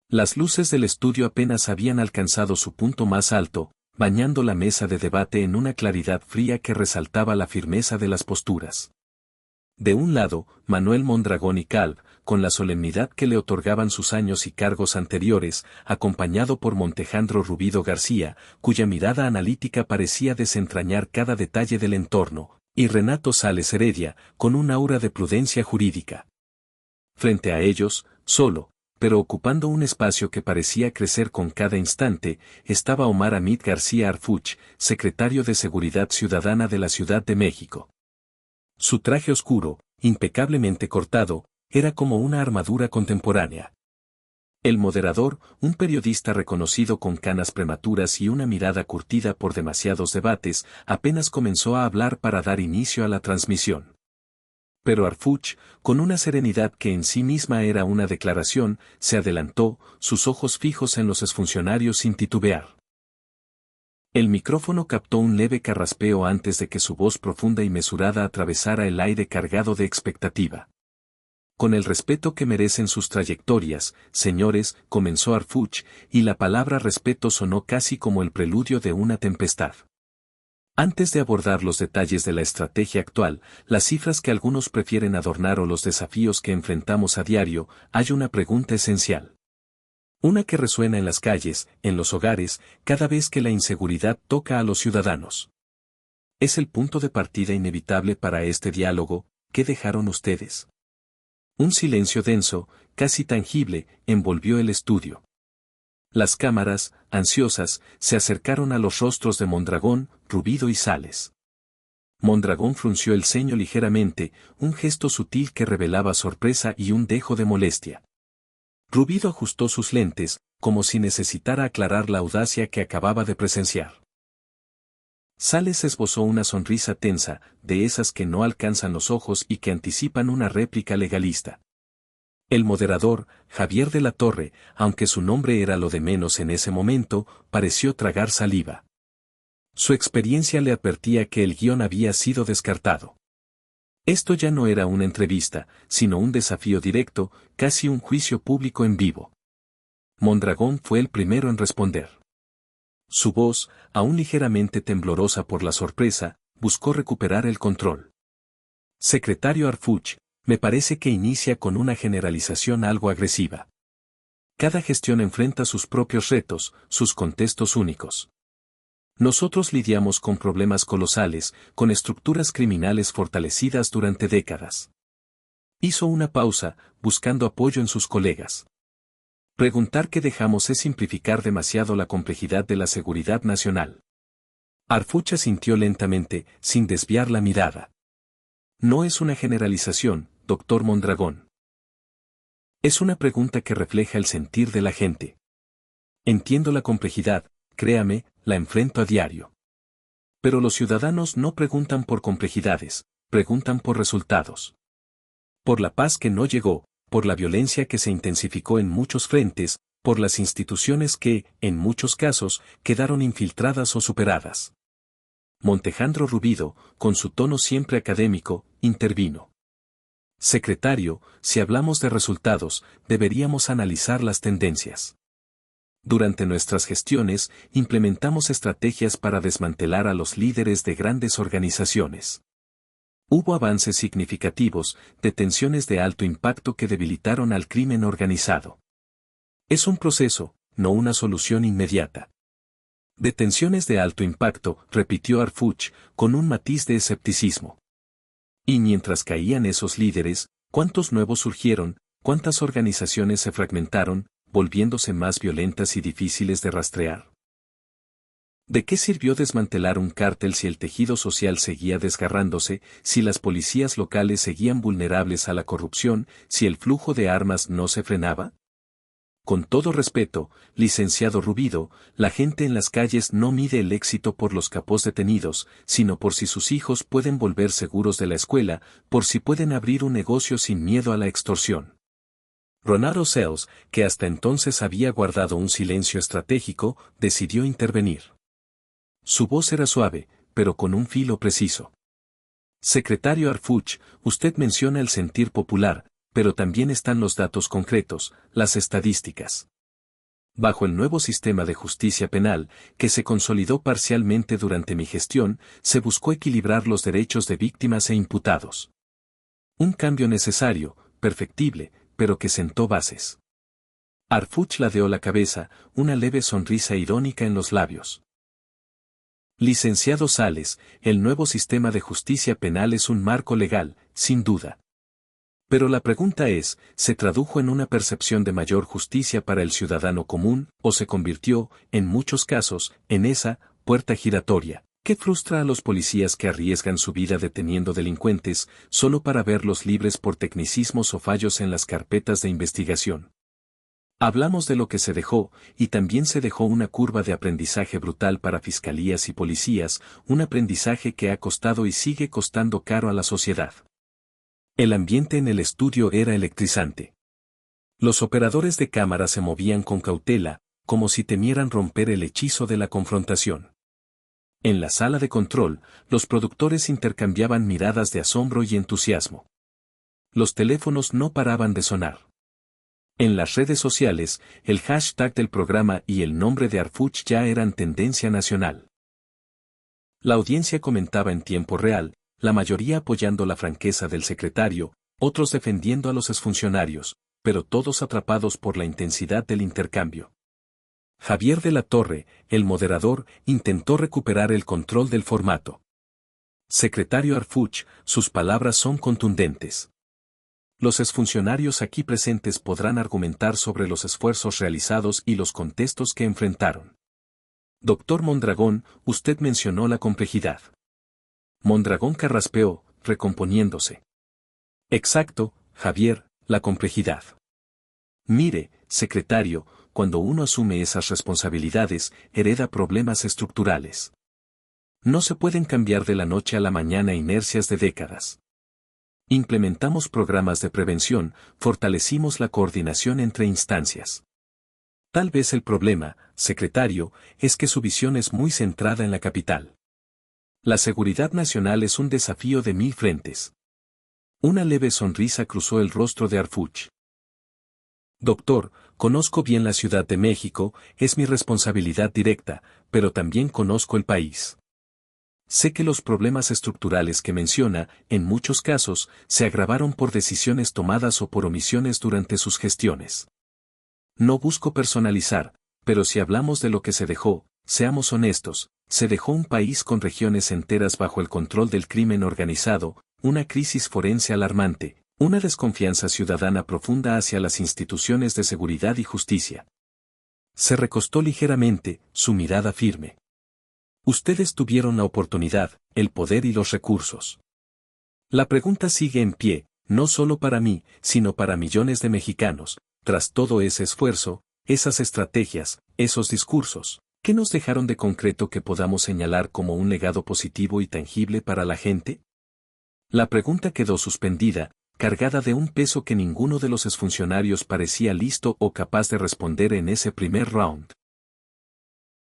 Las luces del estudio apenas habían alcanzado su punto más alto, bañando la mesa de debate en una claridad fría que resaltaba la firmeza de las posturas. De un lado, Manuel Mondragón y Calv, con la solemnidad que le otorgaban sus años y cargos anteriores, acompañado por Montejandro Rubido García, cuya mirada analítica parecía desentrañar cada detalle del entorno, y Renato Sales Heredia, con un aura de prudencia jurídica. Frente a ellos, solo, pero ocupando un espacio que parecía crecer con cada instante, estaba Omar Hamid García Harfuch, secretario de Seguridad Ciudadana de la Ciudad de México. Su traje oscuro, impecablemente cortado, era como una armadura contemporánea. El moderador, un periodista reconocido con canas prematuras y una mirada curtida por demasiados debates, apenas comenzó a hablar para dar inicio a la transmisión. Pero Harfuch, con una serenidad que en sí misma era una declaración, se adelantó, sus ojos fijos en los exfuncionarios sin titubear. El micrófono captó un leve carraspeo antes de que su voz profunda y mesurada atravesara el aire cargado de expectativa. Con el respeto que merecen sus trayectorias, señores, comenzó Harfuch, y la palabra respeto sonó casi como el preludio de una tempestad. Antes de abordar los detalles de la estrategia actual, las cifras que algunos prefieren adornar o los desafíos que enfrentamos a diario, hay una pregunta esencial. Una que resuena en las calles, en los hogares, cada vez que la inseguridad toca a los ciudadanos. Es el punto de partida inevitable para este diálogo. ¿Qué dejaron ustedes? Un silencio denso, casi tangible, envolvió el estudio. Las cámaras, ansiosas, se acercaron a los rostros de Mondragón, Rubido y Sales. Mondragón frunció el ceño ligeramente, un gesto sutil que revelaba sorpresa y un dejo de molestia. Rubido ajustó sus lentes, como si necesitara aclarar la audacia que acababa de presenciar. Sales esbozó una sonrisa tensa, de esas que no alcanzan los ojos y que anticipan una réplica legalista. El moderador, Javier de la Torre, aunque su nombre era lo de menos en ese momento, pareció tragar saliva. Su experiencia le advertía que el guión había sido descartado. Esto ya no era una entrevista, sino un desafío directo, casi un juicio público en vivo. Mondragón fue el primero en responder. Su voz, aún ligeramente temblorosa por la sorpresa, buscó recuperar el control. Secretario Harfuch, me parece que inicia con una generalización algo agresiva. Cada gestión enfrenta sus propios retos, sus contextos únicos. Nosotros lidiamos con problemas colosales, con estructuras criminales fortalecidas durante décadas. Hizo una pausa, buscando apoyo en sus colegas. Preguntar qué dejamos es simplificar demasiado la complejidad de la seguridad nacional. Harfuch asintió lentamente, sin desviar la mirada. No es una generalización, doctor Mondragón. Es una pregunta que refleja el sentir de la gente. Entiendo la complejidad, créame, la enfrento a diario. Pero los ciudadanos no preguntan por complejidades, preguntan por resultados. Por la paz que no llegó, por la violencia que se intensificó en muchos frentes, por las instituciones que, en muchos casos, quedaron infiltradas o superadas. Montejandro Rubido, con su tono siempre académico, intervino. Secretario, si hablamos de resultados, deberíamos analizar las tendencias. Durante nuestras gestiones, implementamos estrategias para desmantelar a los líderes de grandes organizaciones. Hubo avances significativos, detenciones de alto impacto que debilitaron al crimen organizado. Es un proceso, no una solución inmediata. Detenciones de alto impacto, repitió Harfuch, con un matiz de escepticismo. Y mientras caían esos líderes, ¿cuántos nuevos surgieron? ¿Cuántas organizaciones se fragmentaron, volviéndose más violentas y difíciles de rastrear? ¿De qué sirvió desmantelar un cártel si el tejido social seguía desgarrándose, si las policías locales seguían vulnerables a la corrupción, si el flujo de armas no se frenaba? Con todo respeto, licenciado Rubido, la gente en las calles no mide el éxito por los capós detenidos, sino por si sus hijos pueden volver seguros de la escuela, por si pueden abrir un negocio sin miedo a la extorsión. Ronaldo Sales, que hasta entonces había guardado un silencio estratégico, decidió intervenir. Su voz era suave, pero con un filo preciso. Secretario Harfuch, usted menciona el sentir popular, pero también están los datos concretos, las estadísticas. Bajo el nuevo sistema de justicia penal, que se consolidó parcialmente durante mi gestión, se buscó equilibrar los derechos de víctimas e imputados. Un cambio necesario, perfectible, pero que sentó bases. Arfuch ladeó la cabeza, una leve sonrisa irónica en los labios. Licenciado Sales, el nuevo sistema de justicia penal es un marco legal, sin duda. Pero la pregunta es, ¿se tradujo en una percepción de mayor justicia para el ciudadano común, o se convirtió, en muchos casos, en esa puerta giratoria, que frustra a los policías que arriesgan su vida deteniendo delincuentes, solo para verlos libres por tecnicismos o fallos en las carpetas de investigación? Hablamos de lo que se dejó, y también se dejó una curva de aprendizaje brutal para fiscalías y policías, un aprendizaje que ha costado y sigue costando caro a la sociedad. El ambiente en el estudio era electrizante. Los operadores de cámara se movían con cautela, como si temieran romper el hechizo de la confrontación. En la sala de control, los productores intercambiaban miradas de asombro y entusiasmo. Los teléfonos no paraban de sonar. En las redes sociales, el hashtag del programa y el nombre de Arfuch ya eran tendencia nacional. La audiencia comentaba en tiempo real, la mayoría apoyando la franqueza del secretario, otros defendiendo a los exfuncionarios, pero todos atrapados por la intensidad del intercambio. Javier de la Torre, el moderador, intentó recuperar el control del formato. Secretario Arfuch, sus palabras son contundentes. Los exfuncionarios aquí presentes podrán argumentar sobre los esfuerzos realizados y los contextos que enfrentaron. Doctor Mondragón, usted mencionó la complejidad. Mondragón carraspeó, recomponiéndose. Exacto, Javier, la complejidad. Mire, secretario, cuando uno asume esas responsabilidades, hereda problemas estructurales. No se pueden cambiar de la noche a la mañana inercias de décadas. Implementamos programas de prevención, fortalecimos la coordinación entre instancias. Tal vez el problema, secretario, es que su visión es muy centrada en la capital. La seguridad nacional es un desafío de 1000 frentes. Una leve sonrisa cruzó el rostro de Arfuch. Doctor, conozco bien la Ciudad de México, es mi responsabilidad directa, pero también conozco el país. Sé que los problemas estructurales que menciona, en muchos casos, se agravaron por decisiones tomadas o por omisiones durante sus gestiones. No busco personalizar, pero si hablamos de lo que se dejó, seamos honestos, se dejó un país con regiones enteras bajo el control del crimen organizado, una crisis forense alarmante, una desconfianza ciudadana profunda hacia las instituciones de seguridad y justicia. Se recostó ligeramente, su mirada firme. Ustedes tuvieron la oportunidad, el poder y los recursos. La pregunta sigue en pie, no solo para mí, sino para millones de mexicanos, tras todo ese esfuerzo, esas estrategias, esos discursos, ¿qué nos dejaron de concreto que podamos señalar como un legado positivo y tangible para la gente? La pregunta quedó suspendida, cargada de un peso que ninguno de los exfuncionarios parecía listo o capaz de responder en ese primer round.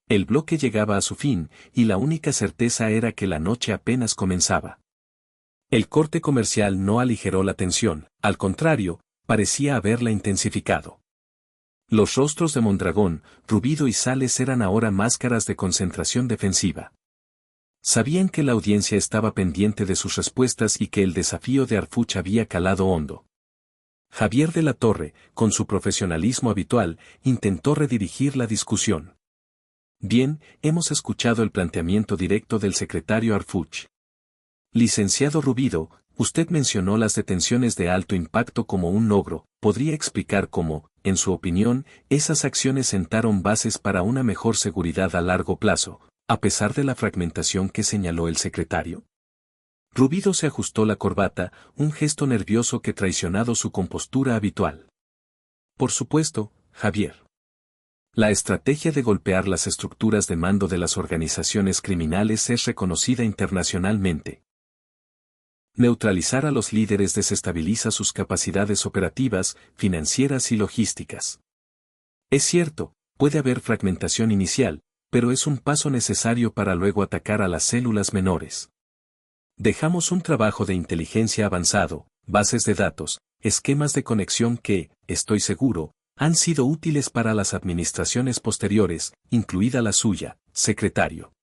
El bloque llegaba a su fin, y la única certeza era que la noche apenas comenzaba. El corte comercial no aligeró la tensión, al contrario, parecía haberla intensificado. Los rostros de Mondragón, Rubido y Sales eran ahora máscaras de concentración defensiva. Sabían que la audiencia estaba pendiente de sus respuestas y que el desafío de Arfuch había calado hondo. Javier de la Torre, con su profesionalismo habitual, intentó redirigir la discusión. Bien, hemos escuchado el planteamiento directo del secretario Arfuch. Licenciado Rubido, usted mencionó las detenciones de alto impacto como un logro, ¿podría explicar cómo, en su opinión, esas acciones sentaron bases para una mejor seguridad a largo plazo, a pesar de la fragmentación que señaló el secretario? Rubido se ajustó la corbata, un gesto nervioso que traicionado su compostura habitual. Por supuesto, Javier. La estrategia de golpear las estructuras de mando de las organizaciones criminales es reconocida internacionalmente. Neutralizar a los líderes desestabiliza sus capacidades operativas, financieras y logísticas. Es cierto, puede haber fragmentación inicial, pero es un paso necesario para luego atacar a las células menores. Dejamos un trabajo de inteligencia avanzado, bases de datos, esquemas de conexión que, estoy seguro, Han sido útiles para las administraciones posteriores, incluida la suya, secretario.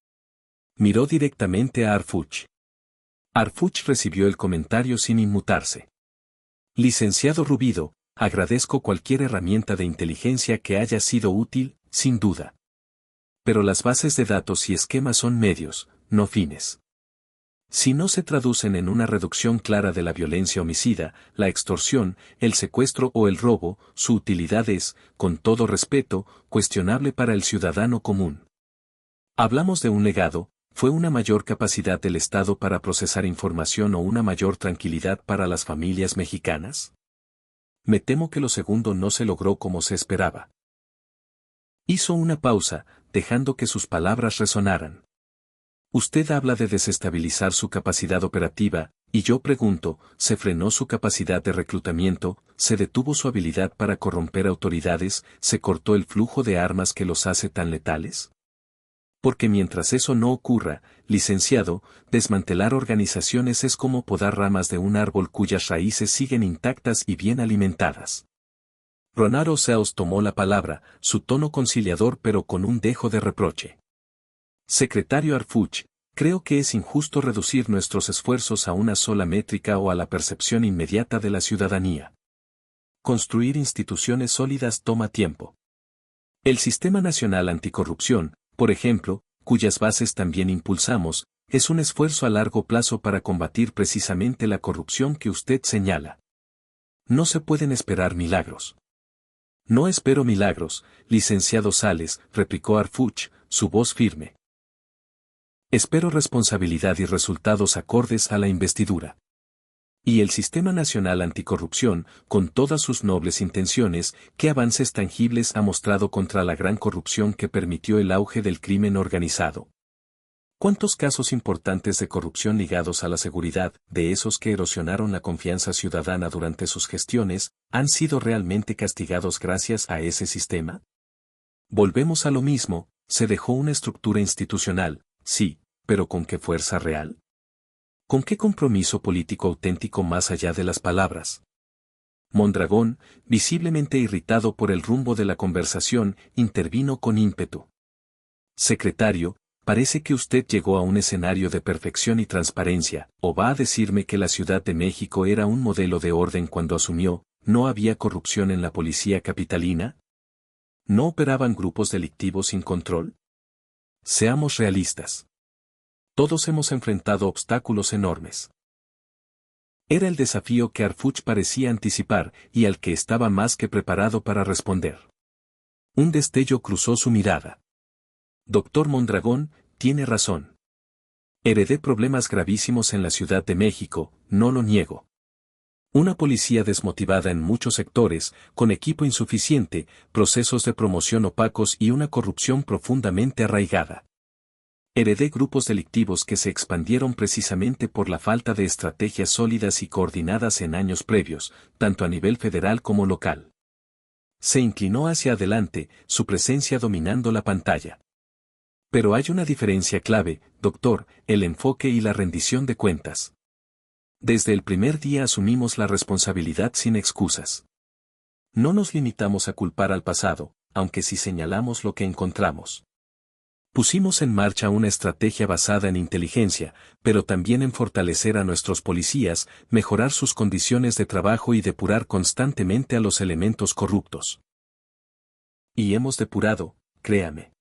Miró directamente a Harfuch. Harfuch recibió el comentario sin inmutarse. Licenciado Rubido, agradezco cualquier herramienta de inteligencia que haya sido útil, sin duda. Pero las bases de datos y esquemas son medios, no fines. Si no se traducen en una reducción clara de la violencia homicida, la extorsión, el secuestro o el robo, su utilidad es, con todo respeto, cuestionable para el ciudadano común. Hablamos de un legado, ¿fue una mayor capacidad del Estado para procesar información o una mayor tranquilidad para las familias mexicanas? Me temo que lo segundo no se logró como se esperaba. Hizo una pausa, dejando que sus palabras resonaran. Usted habla de desestabilizar su capacidad operativa, y yo pregunto, ¿se frenó su capacidad de reclutamiento, se detuvo su habilidad para corromper autoridades, se cortó el flujo de armas que los hace tan letales? Porque mientras eso no ocurra, licenciado, desmantelar organizaciones es como podar ramas de un árbol cuyas raíces siguen intactas y bien alimentadas. Ronald Seals tomó la palabra, su tono conciliador pero con un dejo de reproche. Secretario Harfuch, creo que es injusto reducir nuestros esfuerzos a una sola métrica o a la percepción inmediata de la ciudadanía. Construir instituciones sólidas toma tiempo. El Sistema Nacional Anticorrupción, por ejemplo, cuyas bases también impulsamos, es un esfuerzo a largo plazo para combatir precisamente la corrupción que usted señala. No se pueden esperar milagros. No espero milagros, licenciado Sales, replicó Harfuch, su voz firme. Espero responsabilidad y resultados acordes a la investidura. Y el Sistema Nacional Anticorrupción, con todas sus nobles intenciones, ¿qué avances tangibles ha mostrado contra la gran corrupción que permitió el auge del crimen organizado? ¿Cuántos casos importantes de corrupción ligados a la seguridad, de esos que erosionaron la confianza ciudadana durante sus gestiones, han sido realmente castigados gracias a ese sistema? Volvemos a lo mismo, se dejó una estructura institucional, sí, pero ¿con qué fuerza real? ¿Con qué compromiso político auténtico más allá de las palabras? Mondragón, visiblemente irritado por el rumbo de la conversación, intervino con ímpetu. Secretario, parece que usted llegó a un escenario de perfección y transparencia, o va a decirme que la Ciudad de México era un modelo de orden cuando asumió, ¿no había corrupción en la policía capitalina? ¿No operaban grupos delictivos sin control? Seamos realistas. Todos hemos enfrentado obstáculos enormes. Era el desafío que Harfuch parecía anticipar y al que estaba más que preparado para responder. Un destello cruzó su mirada. Doctor Mondragón, tiene razón. Heredé problemas gravísimos en la Ciudad de México, no lo niego. Una policía desmotivada en muchos sectores, con equipo insuficiente, procesos de promoción opacos y una corrupción profundamente arraigada. Heredé grupos delictivos que se expandieron precisamente por la falta de estrategias sólidas y coordinadas en años previos, tanto a nivel federal como local. Se inclinó hacia adelante, su presencia dominando la pantalla. Pero hay una diferencia clave, doctor, el enfoque y la rendición de cuentas. Desde el primer día asumimos la responsabilidad sin excusas. No nos limitamos a culpar al pasado, aunque sí señalamos lo que encontramos. Pusimos en marcha una estrategia basada en inteligencia, pero también en fortalecer a nuestros policías, mejorar sus condiciones de trabajo y depurar constantemente a los elementos corruptos. Y hemos depurado, créame.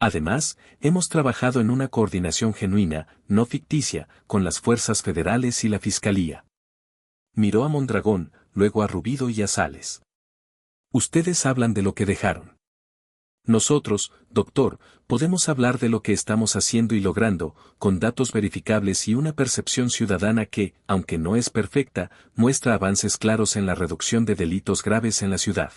Además, hemos trabajado en una coordinación genuina, no ficticia, con las fuerzas federales y la Fiscalía. Miró a Mondragón, luego a Rubido y a Sales. Ustedes hablan de lo que dejaron. Nosotros, doctor, podemos hablar de lo que estamos haciendo y logrando, con datos verificables y una percepción ciudadana que, aunque no es perfecta, muestra avances claros en la reducción de delitos graves en la ciudad.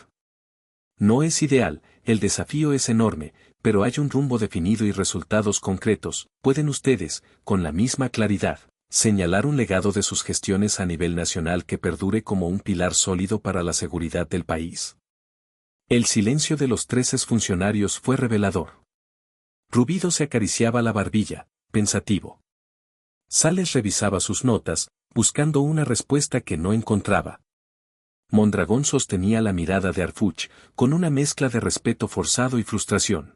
No es ideal, el desafío es enorme, pero hay un rumbo definido y resultados concretos. ¿Pueden ustedes, con la misma claridad, señalar un legado de sus gestiones a nivel nacional que perdure como un pilar sólido para la seguridad del país? El silencio de los 13 funcionarios fue revelador. Rubido se acariciaba la barbilla, pensativo. Sales revisaba sus notas, buscando una respuesta que no encontraba. Mondragón sostenía la mirada de Harfuch, con una mezcla de respeto forzado y frustración.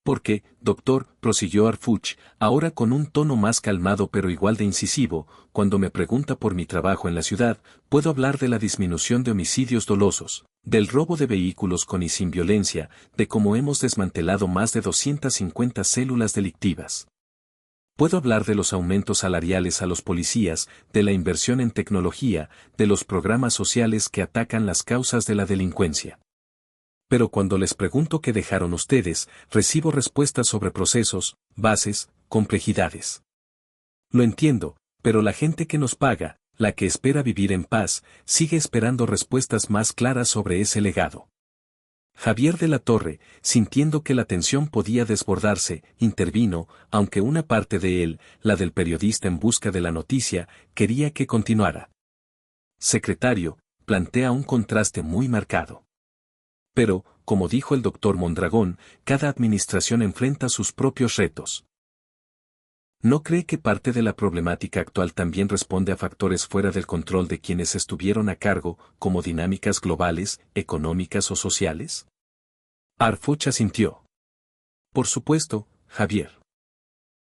Porque, doctor, prosiguió Harfuch, ahora con un tono más calmado pero igual de incisivo, cuando me pregunta por mi trabajo en la ciudad, puedo hablar de la disminución de homicidios dolosos, del robo de vehículos con y sin violencia, de cómo hemos desmantelado más de 250 células delictivas. Puedo hablar de los aumentos salariales a los policías, de la inversión en tecnología, de los programas sociales que atacan las causas de la delincuencia. Pero cuando les pregunto qué dejaron ustedes, recibo respuestas sobre procesos, bases, complejidades. Lo entiendo, pero la gente que nos paga, la que espera vivir en paz, sigue esperando respuestas más claras sobre ese legado. Javier de la Torre, sintiendo que la tensión podía desbordarse, intervino, aunque una parte de él, la del periodista en busca de la noticia, quería que continuara. Secretario, plantea un contraste muy marcado. Pero, como dijo el doctor Mondragón, cada administración enfrenta sus propios retos. ¿No cree que parte de la problemática actual también responde a factores fuera del control de quienes estuvieron a cargo, como dinámicas globales, económicas o sociales? Harfuch asintió. Por supuesto, Javier.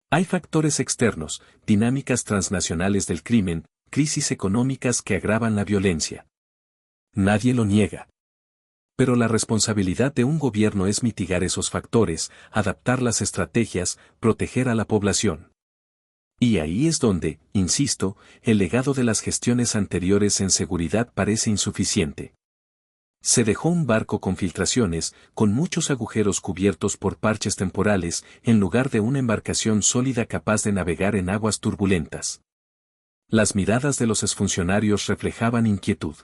Hay factores externos, dinámicas transnacionales del crimen, crisis económicas que agravan la violencia. Nadie lo niega. Pero la responsabilidad de un gobierno es mitigar esos factores, adaptar las estrategias, proteger a la población. Y ahí es donde, insisto, el legado de las gestiones anteriores en seguridad parece insuficiente. Se dejó un barco con filtraciones, con muchos agujeros cubiertos por parches temporales, en lugar de una embarcación sólida capaz de navegar en aguas turbulentas. Las miradas de los exfuncionarios reflejaban inquietud.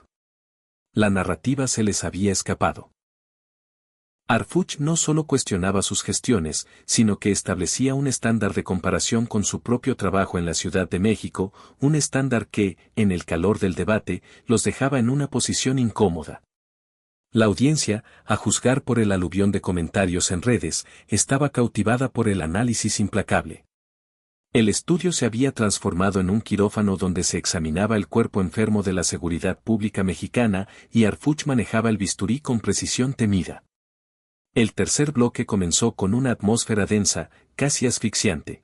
La narrativa se les había escapado. Harfuch no solo cuestionaba sus gestiones, sino que establecía un estándar de comparación con su propio trabajo en la Ciudad de México, un estándar que, en el calor del debate, los dejaba en una posición incómoda. La audiencia, a juzgar por el aluvión de comentarios en redes, estaba cautivada por el análisis implacable. El estudio se había transformado en un quirófano donde se examinaba el cuerpo enfermo de la seguridad pública mexicana y Harfuch manejaba el bisturí con precisión temida. El tercer bloque comenzó con una atmósfera densa, casi asfixiante.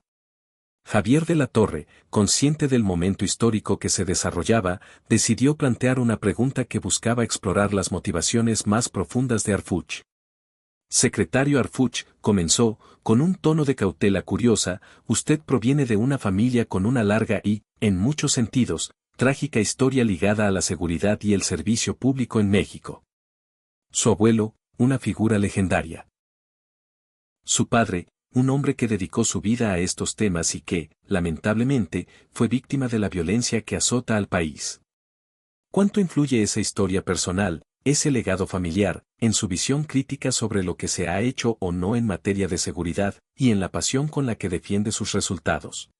Javier de la Torre, consciente del momento histórico que se desarrollaba, decidió plantear una pregunta que buscaba explorar las motivaciones más profundas de Harfuch. Secretario Harfuch, comenzó, con un tono de cautela curiosa, usted proviene de una familia con una larga y, en muchos sentidos, trágica historia ligada a la seguridad y el servicio público en México. Su abuelo, una figura legendaria. Su padre, un hombre que dedicó su vida a estos temas y que, lamentablemente, fue víctima de la violencia que azota al país. ¿Cuánto influye esa historia personal, ese legado familiar, en su visión crítica sobre lo que se ha hecho o no en materia de seguridad, y en la pasión con la que defiende sus resultados?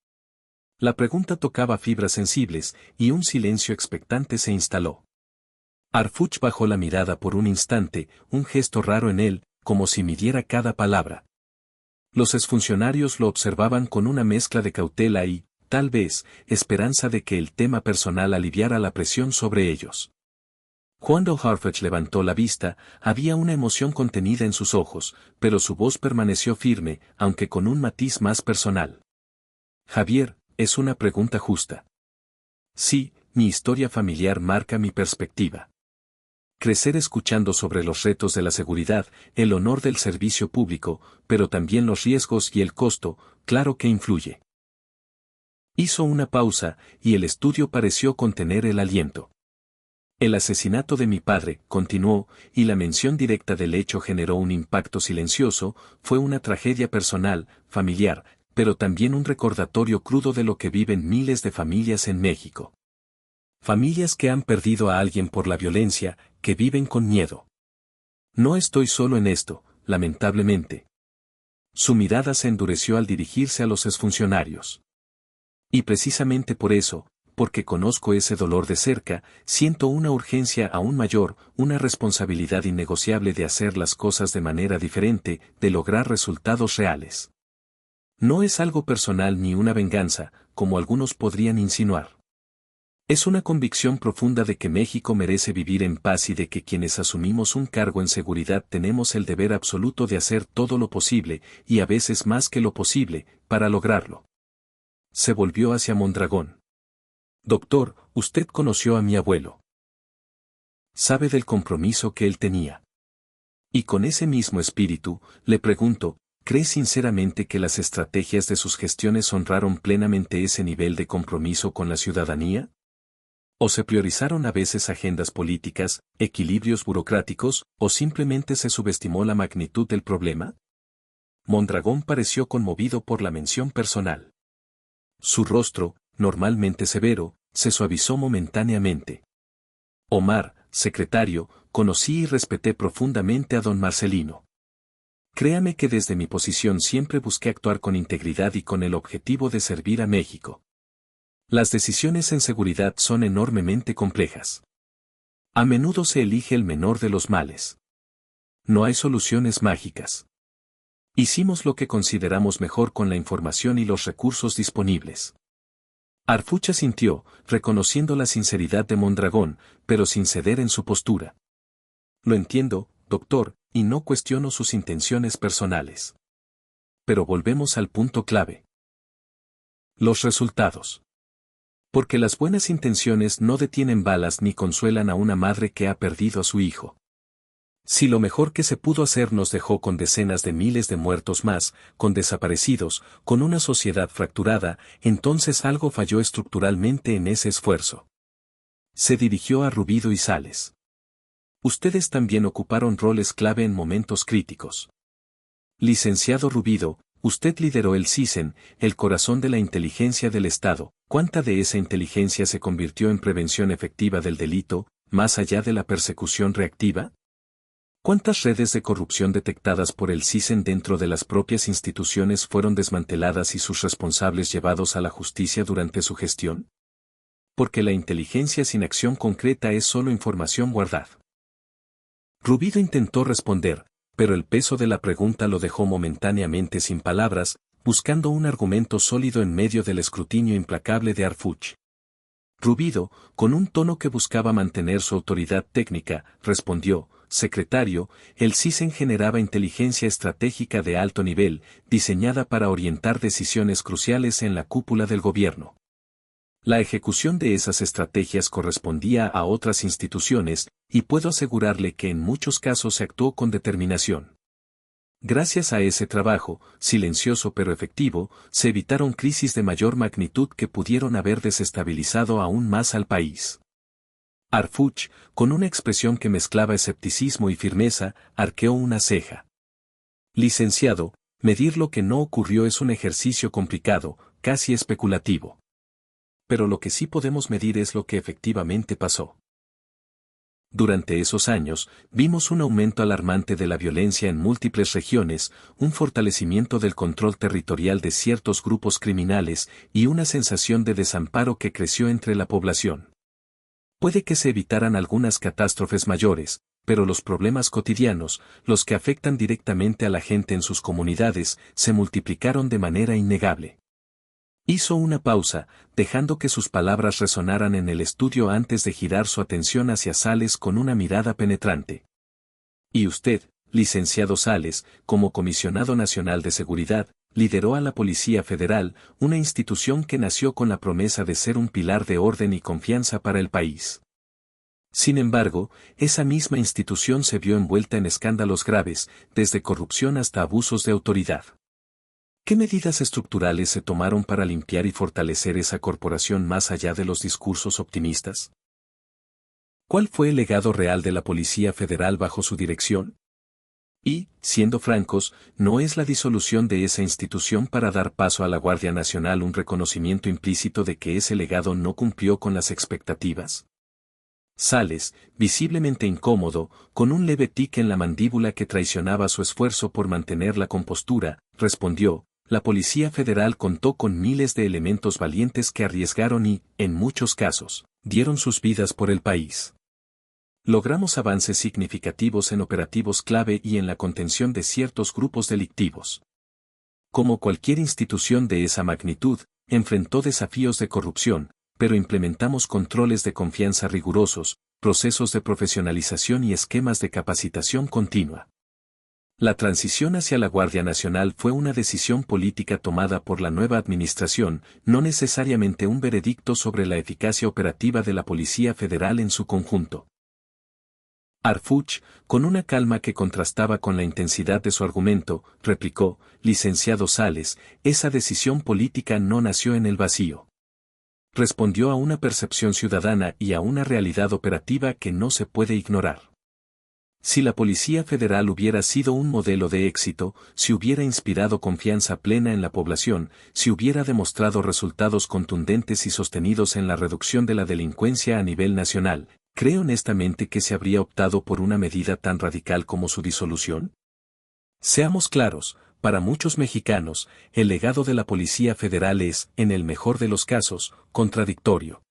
La pregunta tocaba fibras sensibles, y un silencio expectante se instaló. Harfuch bajó la mirada por un instante, un gesto raro en él, como si midiera cada palabra. Los exfuncionarios lo observaban con una mezcla de cautela y, tal vez, esperanza de que el tema personal aliviara la presión sobre ellos. Cuando Harfuch levantó la vista, había una emoción contenida en sus ojos, pero su voz permaneció firme, aunque con un matiz más personal. Javier, es una pregunta justa. Sí, mi historia familiar marca mi perspectiva. Crecer escuchando sobre los retos de la seguridad, el honor del servicio público, pero también los riesgos y el costo, claro que influye. Hizo una pausa, y el estudio pareció contener el aliento. El asesinato de mi padre, continuó, y la mención directa del hecho generó un impacto silencioso, fue una tragedia personal, familiar, pero también un recordatorio crudo de lo que viven miles de familias en México. Familias que han perdido a alguien por la violencia, que viven con miedo. No estoy solo en esto, lamentablemente. Su mirada se endureció al dirigirse a los exfuncionarios. Y precisamente por eso, porque conozco ese dolor de cerca, siento una urgencia aún mayor, una responsabilidad innegociable de hacer las cosas de manera diferente, de lograr resultados reales. No es algo personal ni una venganza, como algunos podrían insinuar. Es una convicción profunda de que México merece vivir en paz y de que quienes asumimos un cargo en seguridad tenemos el deber absoluto de hacer todo lo posible, y a veces más que lo posible, para lograrlo. Se volvió hacia Mondragón. Doctor, usted conoció a mi abuelo. Sabe del compromiso que él tenía. Y con ese mismo espíritu, le pregunto, ¿cree sinceramente que las estrategias de sus gestiones honraron plenamente ese nivel de compromiso con la ciudadanía? ¿O se priorizaron a veces agendas políticas, equilibrios burocráticos, o simplemente se subestimó la magnitud del problema? Mondragón pareció conmovido por la mención personal. Su rostro, normalmente severo, se suavizó momentáneamente. Omar, secretario, conocí y respeté profundamente a don Marcelino. Créame que desde mi posición siempre busqué actuar con integridad y con el objetivo de servir a México. Las decisiones en seguridad son enormemente complejas. A menudo se elige el menor de los males. No hay soluciones mágicas. Hicimos lo que consideramos mejor con la información y los recursos disponibles. Arfuch asintió, reconociendo la sinceridad de Mondragón, pero sin ceder en su postura. Lo entiendo, doctor, y no cuestiono sus intenciones personales. Pero volvemos al punto clave. Los resultados. Porque las buenas intenciones no detienen balas ni consuelan a una madre que ha perdido a su hijo. Si lo mejor que se pudo hacer nos dejó con decenas de miles de muertos más, con desaparecidos, con una sociedad fracturada, entonces algo falló estructuralmente en ese esfuerzo. Se dirigió a Rubido y Sales. Ustedes también ocuparon roles clave en momentos críticos. Licenciado Rubido, usted lideró el CISEN, el corazón de la inteligencia del Estado. ¿Cuánta de esa inteligencia se convirtió en prevención efectiva del delito, más allá de la persecución reactiva? ¿Cuántas redes de corrupción detectadas por el CISEN dentro de las propias instituciones fueron desmanteladas y sus responsables llevados a la justicia durante su gestión? Porque la inteligencia sin acción concreta es solo información guardada. Rubido intentó responder, pero el peso de la pregunta lo dejó momentáneamente sin palabras, buscando un argumento sólido en medio del escrutinio implacable de Arfuch. Rubido, con un tono que buscaba mantener su autoridad técnica, respondió, secretario, el CISEN generaba inteligencia estratégica de alto nivel, diseñada para orientar decisiones cruciales en la cúpula del gobierno. La ejecución de esas estrategias correspondía a otras instituciones, y puedo asegurarle que en muchos casos se actuó con determinación. Gracias a ese trabajo, silencioso pero efectivo, se evitaron crisis de mayor magnitud que pudieron haber desestabilizado aún más al país. Arfuch, con una expresión que mezclaba escepticismo y firmeza, arqueó una ceja. Licenciado, medir lo que no ocurrió es un ejercicio complicado, casi especulativo. Pero lo que sí podemos medir es lo que efectivamente pasó. Durante esos años, vimos un aumento alarmante de la violencia en múltiples regiones, un fortalecimiento del control territorial de ciertos grupos criminales y una sensación de desamparo que creció entre la población. Puede que se evitaran algunas catástrofes mayores, pero los problemas cotidianos, los que afectan directamente a la gente en sus comunidades, se multiplicaron de manera innegable. Hizo una pausa, dejando que sus palabras resonaran en el estudio antes de girar su atención hacia Sales con una mirada penetrante. Y usted, licenciado Sales, como comisionado nacional de seguridad, lideró a la Policía Federal, una institución que nació con la promesa de ser un pilar de orden y confianza para el país. Sin embargo, esa misma institución se vio envuelta en escándalos graves, desde corrupción hasta abusos de autoridad. ¿Qué medidas estructurales se tomaron para limpiar y fortalecer esa corporación más allá de los discursos optimistas? ¿Cuál fue el legado real de la Policía Federal bajo su dirección? Y, siendo francos, ¿no es la disolución de esa institución para dar paso a la Guardia Nacional un reconocimiento implícito de que ese legado no cumplió con las expectativas? Sales, visiblemente incómodo, con un leve tic en la mandíbula que traicionaba su esfuerzo por mantener la compostura, respondió, la Policía Federal contó con miles de elementos valientes que arriesgaron y, en muchos casos, dieron sus vidas por el país. Logramos avances significativos en operativos clave y en la contención de ciertos grupos delictivos. Como cualquier institución de esa magnitud, enfrentó desafíos de corrupción, pero implementamos controles de confianza rigurosos, procesos de profesionalización y esquemas de capacitación continua. La transición hacia la Guardia Nacional fue una decisión política tomada por la nueva administración, no necesariamente un veredicto sobre la eficacia operativa de la Policía Federal en su conjunto. Harfuch, con una calma que contrastaba con la intensidad de su argumento, replicó: licenciado Sales, esa decisión política no nació en el vacío. Respondió a una percepción ciudadana y a una realidad operativa que no se puede ignorar. Si la Policía Federal hubiera sido un modelo de éxito, si hubiera inspirado confianza plena en la población, si hubiera demostrado resultados contundentes y sostenidos en la reducción de la delincuencia a nivel nacional, ¿cree honestamente que se habría optado por una medida tan radical como su disolución? Seamos claros, para muchos mexicanos, el legado de la Policía Federal es, en el mejor de los casos, contradictorio.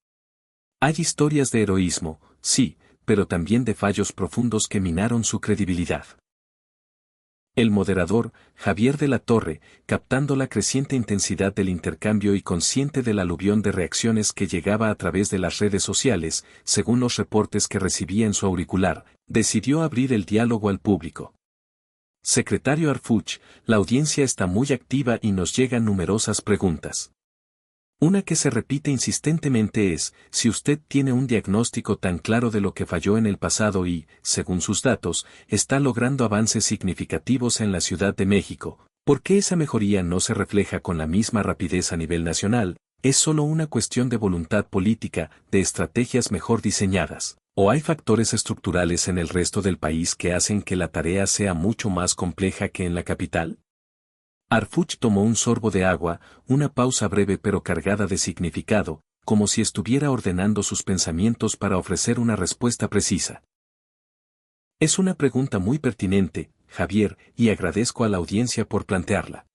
Hay historias de heroísmo, sí, pero también de fallos profundos que minaron su credibilidad. El moderador, Javier de la Torre, captando la creciente intensidad del intercambio y consciente del aluvión de reacciones que llegaba a través de las redes sociales, según los reportes que recibía en su auricular, decidió abrir el diálogo al público. Secretario Harfuch, la audiencia está muy activa y nos llegan numerosas preguntas. Una que se repite insistentemente es, si usted tiene un diagnóstico tan claro de lo que falló en el pasado y, según sus datos, está logrando avances significativos en la Ciudad de México, ¿por qué esa mejoría no se refleja con la misma rapidez a nivel nacional? ¿Es solo una cuestión de voluntad política, de estrategias mejor diseñadas, o hay factores estructurales en el resto del país que hacen que la tarea sea mucho más compleja que en la capital? Harfuch tomó un sorbo de agua, una pausa breve pero cargada de significado, como si estuviera ordenando sus pensamientos para ofrecer una respuesta precisa. Es una pregunta muy pertinente, Javier, y agradezco a la audiencia por plantearla.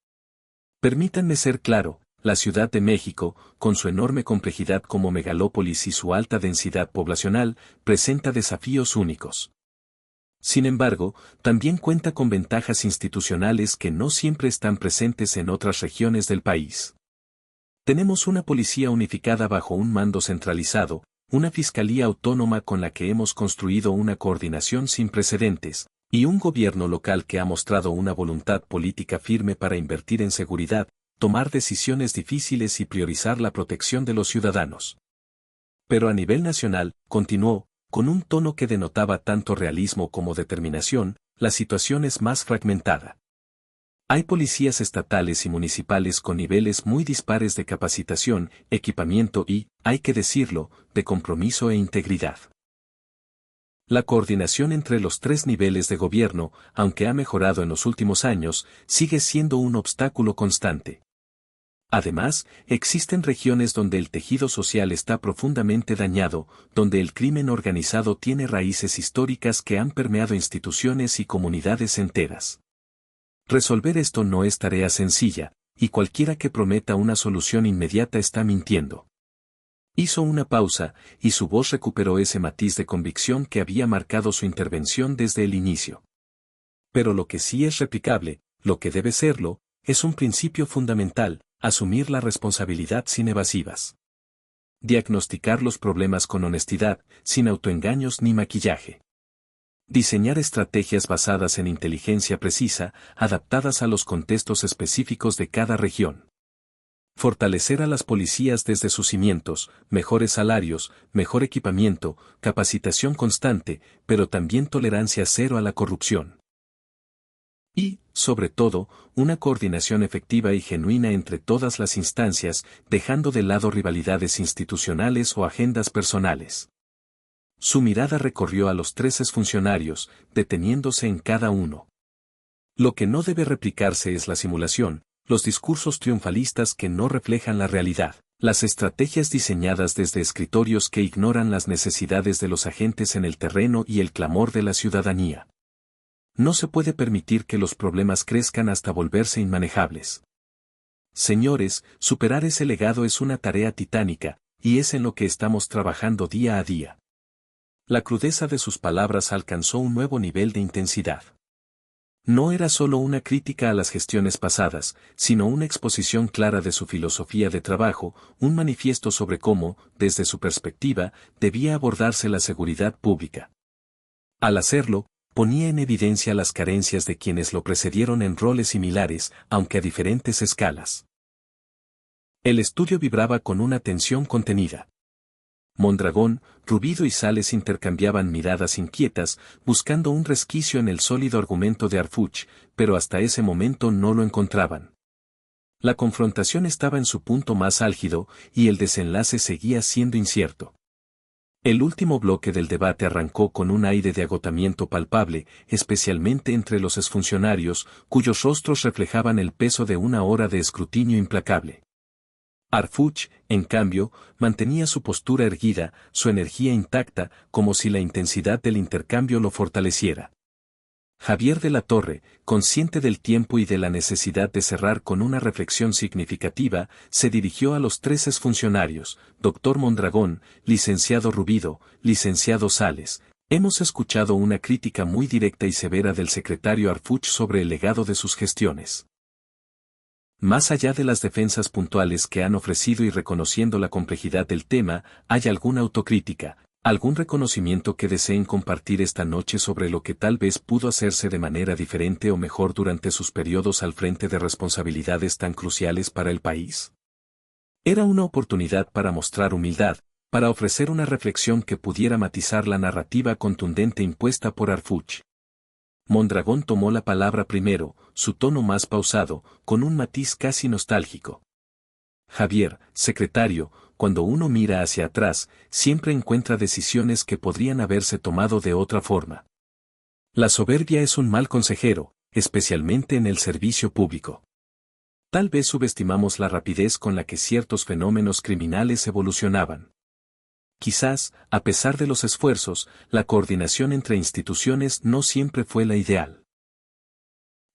Permítanme ser claro, la Ciudad de México, con su enorme complejidad como megalópolis y su alta densidad poblacional, presenta desafíos únicos. Sin embargo, también cuenta con ventajas institucionales que no siempre están presentes en otras regiones del país. Tenemos una policía unificada bajo un mando centralizado, una fiscalía autónoma con la que hemos construido una coordinación sin precedentes, y un gobierno local que ha mostrado una voluntad política firme para invertir en seguridad, tomar decisiones difíciles y priorizar la protección de los ciudadanos. Pero a nivel nacional, continuó, con un tono que denotaba tanto realismo como determinación, la situación es más fragmentada. Hay policías estatales y municipales con niveles muy dispares de capacitación, equipamiento y, hay que decirlo, de compromiso e integridad. La coordinación entre los tres niveles de gobierno, aunque ha mejorado en los últimos años, sigue siendo un obstáculo constante. Además, existen regiones donde el tejido social está profundamente dañado, donde el crimen organizado tiene raíces históricas que han permeado instituciones y comunidades enteras. Resolver esto no es tarea sencilla, y cualquiera que prometa una solución inmediata está mintiendo. Hizo una pausa, y su voz recuperó ese matiz de convicción que había marcado su intervención desde el inicio. Pero lo que sí es replicable, lo que debe serlo, es un principio fundamental: asumir la responsabilidad sin evasivas. Diagnosticar los problemas con honestidad, sin autoengaños ni maquillaje. Diseñar estrategias basadas en inteligencia precisa, adaptadas a los contextos específicos de cada región. Fortalecer a las policías desde sus cimientos, mejores salarios, mejor equipamiento, capacitación constante, pero también tolerancia cero a la corrupción. Y, sobre todo, una coordinación efectiva y genuina entre todas las instancias, dejando de lado rivalidades institucionales o agendas personales. Su mirada recorrió a los 13 funcionarios, deteniéndose en cada uno. Lo que no debe replicarse es la simulación, los discursos triunfalistas que no reflejan la realidad, las estrategias diseñadas desde escritorios que ignoran las necesidades de los agentes en el terreno y el clamor de la ciudadanía. No se puede permitir que los problemas crezcan hasta volverse inmanejables. Señores, superar ese legado es una tarea titánica, y es en lo que estamos trabajando día a día. La crudeza de sus palabras alcanzó un nuevo nivel de intensidad. No era solo una crítica a las gestiones pasadas, sino una exposición clara de su filosofía de trabajo, un manifiesto sobre cómo, desde su perspectiva, debía abordarse la seguridad pública. Al hacerlo, ponía en evidencia las carencias de quienes lo precedieron en roles similares, aunque a diferentes escalas. El estudio vibraba con una tensión contenida. Mondragón, Rubido y Sales intercambiaban miradas inquietas, buscando un resquicio en el sólido argumento de Harfuch, pero hasta ese momento no lo encontraban. La confrontación estaba en su punto más álgido, y el desenlace seguía siendo incierto. El último bloque del debate arrancó con un aire de agotamiento palpable, especialmente entre los exfuncionarios, cuyos rostros reflejaban el peso de una hora de escrutinio implacable. Harfuch, en cambio, mantenía su postura erguida, su energía intacta, como si la intensidad del intercambio lo fortaleciera. Javier de la Torre, consciente del tiempo y de la necesidad de cerrar con una reflexión significativa, se dirigió a los tres exfuncionarios: Dr. Mondragón, licenciado Rubido, licenciado Sales. Hemos escuchado una crítica muy directa y severa del secretario Harfuch sobre el legado de sus gestiones. Más allá de las defensas puntuales que han ofrecido y reconociendo la complejidad del tema, ¿hay alguna autocrítica, algún reconocimiento que deseen compartir esta noche sobre lo que tal vez pudo hacerse de manera diferente o mejor durante sus periodos al frente de responsabilidades tan cruciales para el país? Era una oportunidad para mostrar humildad, para ofrecer una reflexión que pudiera matizar la narrativa contundente impuesta por Harfuch. Mondragón tomó la palabra primero, su tono más pausado, con un matiz casi nostálgico. Javier, secretario, cuando uno mira hacia atrás, siempre encuentra decisiones que podrían haberse tomado de otra forma. La soberbia es un mal consejero, especialmente en el servicio público. Tal vez subestimamos la rapidez con la que ciertos fenómenos criminales evolucionaban. Quizás, a pesar de los esfuerzos, la coordinación entre instituciones no siempre fue la ideal.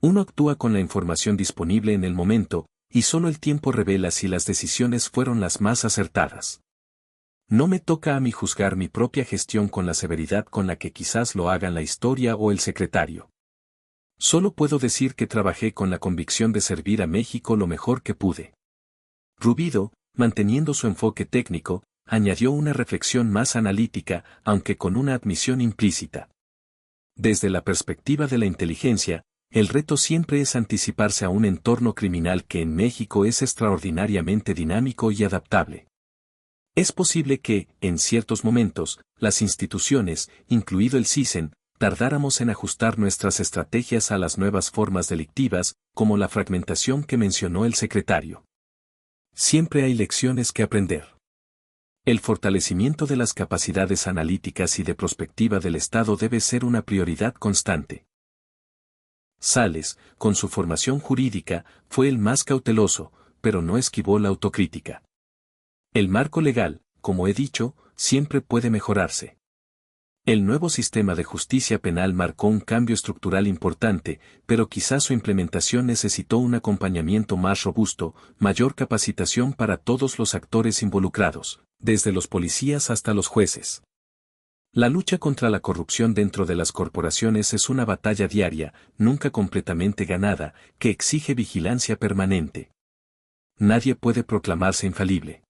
Uno actúa con la información disponible en el momento, y solo el tiempo revela si las decisiones fueron las más acertadas. No me toca a mí juzgar mi propia gestión con la severidad con la que quizás lo hagan la historia o el secretario. Solo puedo decir que trabajé con la convicción de servir a México lo mejor que pude. Rubido, manteniendo su enfoque técnico, añadió una reflexión más analítica, aunque con una admisión implícita. Desde la perspectiva de la inteligencia, el reto siempre es anticiparse a un entorno criminal que en México es extraordinariamente dinámico y adaptable. Es posible que, en ciertos momentos, las instituciones, incluido el CISEN, tardáramos en ajustar nuestras estrategias a las nuevas formas delictivas, como la fragmentación que mencionó el secretario. Siempre hay lecciones que aprender. El fortalecimiento de las capacidades analíticas y de prospectiva del Estado debe ser una prioridad constante. Sales, con su formación jurídica, fue el más cauteloso, pero no esquivó la autocrítica. El marco legal, como he dicho, siempre puede mejorarse. El nuevo sistema de justicia penal marcó un cambio estructural importante, pero quizás su implementación necesitó un acompañamiento más robusto, mayor capacitación para todos los actores involucrados, desde los policías hasta los jueces. La lucha contra la corrupción dentro de las corporaciones es una batalla diaria, nunca completamente ganada, que exige vigilancia permanente. Nadie puede proclamarse infalible.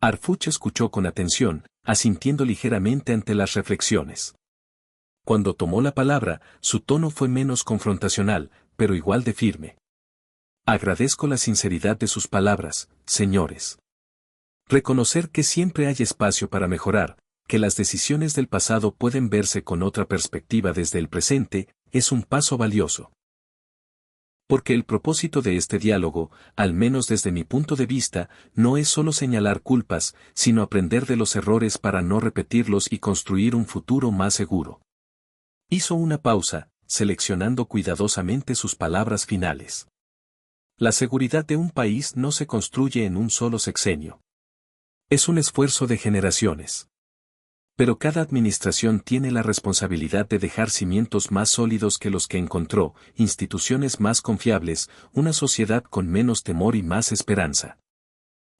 Harfuch escuchó con atención, asintiendo ligeramente ante las reflexiones. Cuando tomó la palabra, su tono fue menos confrontacional, pero igual de firme. Agradezco la sinceridad de sus palabras, señores. Reconocer que siempre hay espacio para mejorar, que las decisiones del pasado pueden verse con otra perspectiva desde el presente, es un paso valioso. Porque el propósito de este diálogo, al menos desde mi punto de vista, no es solo señalar culpas, sino aprender de los errores para no repetirlos y construir un futuro más seguro. Hizo una pausa, seleccionando cuidadosamente sus palabras finales. La seguridad de un país no se construye en un solo sexenio. Es un esfuerzo de generaciones. Pero cada administración tiene la responsabilidad de dejar cimientos más sólidos que los que encontró, instituciones más confiables, una sociedad con menos temor y más esperanza.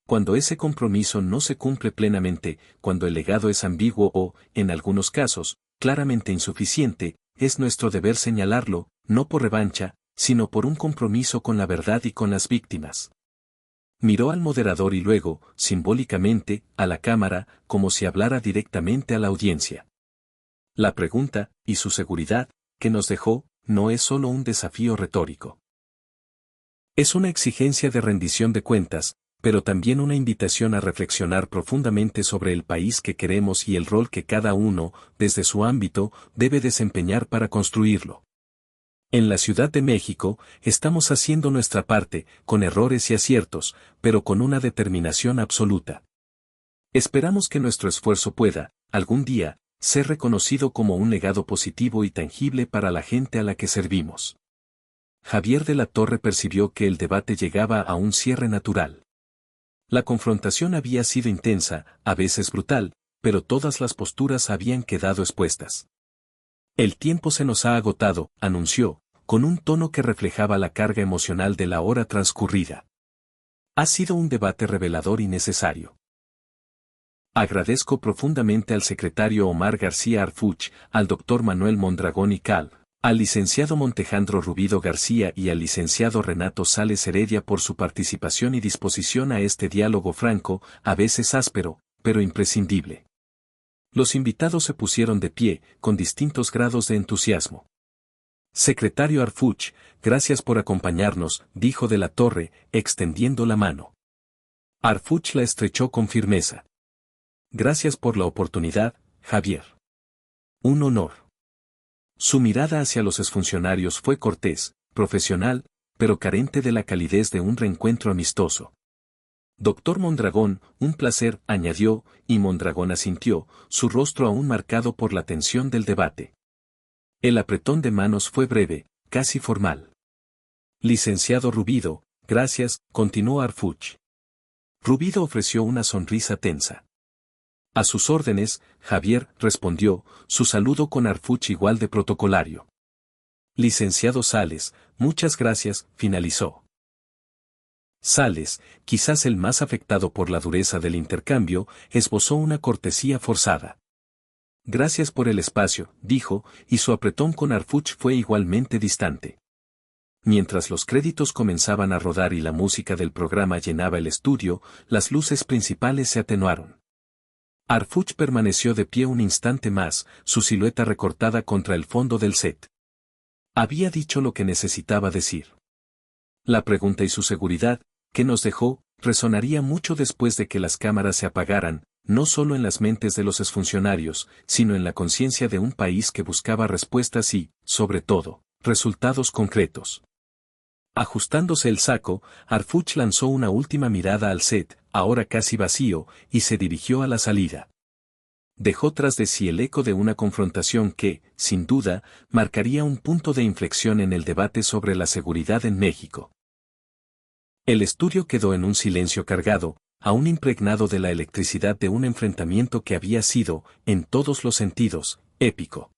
Cuando ese compromiso no se cumple plenamente, cuando el legado es ambiguo o, en algunos casos, claramente insuficiente, es nuestro deber señalarlo, no por revancha, sino por un compromiso con la verdad y con las víctimas. Miró al moderador y luego, simbólicamente, a la cámara, como si hablara directamente a la audiencia. La pregunta, y su seguridad, que nos dejó, no es solo un desafío retórico. Es una exigencia de rendición de cuentas, pero también una invitación a reflexionar profundamente sobre el país que queremos y el rol que cada uno, desde su ámbito, debe desempeñar para construirlo. En la Ciudad de México, estamos haciendo nuestra parte, con errores y aciertos, pero con una determinación absoluta. Esperamos que nuestro esfuerzo pueda, algún día, ser reconocido como un legado positivo y tangible para la gente a la que servimos. Javier de la Torre percibió que el debate llegaba a un cierre natural. La confrontación había sido intensa, a veces brutal, pero todas las posturas habían quedado expuestas. El tiempo se nos ha agotado, anunció, con un tono que reflejaba la carga emocional de la hora transcurrida. Ha sido un debate revelador y necesario. Agradezco profundamente al secretario Omar García Harfuch, al doctor Manuel Mondragón y Cal, al licenciado Montejandro Rubido García y al licenciado Renato Sales Heredia por su participación y disposición a este diálogo franco, a veces áspero, pero imprescindible. Los invitados se pusieron de pie, con distintos grados de entusiasmo. Secretario Harfuch, gracias por acompañarnos, dijo de la Torre, extendiendo la mano. Harfuch la estrechó con firmeza. Gracias por la oportunidad, Javier. Un honor. Su mirada hacia los exfuncionarios fue cortés, profesional, pero carente de la calidez de un reencuentro amistoso. Doctor Mondragón, un placer, añadió, y Mondragón asintió, su rostro aún marcado por la tensión del debate. El apretón de manos fue breve, casi formal. Licenciado Rubido, gracias, continuó Harfuch. Rubido ofreció una sonrisa tensa. A sus órdenes, Javier, respondió, su saludo con Harfuch igual de protocolario. Licenciado Sales, muchas gracias, finalizó. Sales, quizás el más afectado por la dureza del intercambio, esbozó una cortesía forzada. Gracias por el espacio, dijo, y su apretón con Harfuch fue igualmente distante. Mientras los créditos comenzaban a rodar y la música del programa llenaba el estudio, las luces principales se atenuaron. Harfuch permaneció de pie un instante más, su silueta recortada contra el fondo del set. Había dicho lo que necesitaba decir. La pregunta y su seguridad, que nos dejó, resonaría mucho después de que las cámaras se apagaran, no solo en las mentes de los exfuncionarios, sino en la conciencia de un país que buscaba respuestas y, sobre todo, resultados concretos. Ajustándose el saco, Harfuch lanzó una última mirada al set, ahora casi vacío, y se dirigió a la salida. Dejó tras de sí el eco de una confrontación que, sin duda, marcaría un punto de inflexión en el debate sobre la seguridad en México. El estudio quedó en un silencio cargado, aún impregnado de la electricidad de un enfrentamiento que había sido, en todos los sentidos, épico.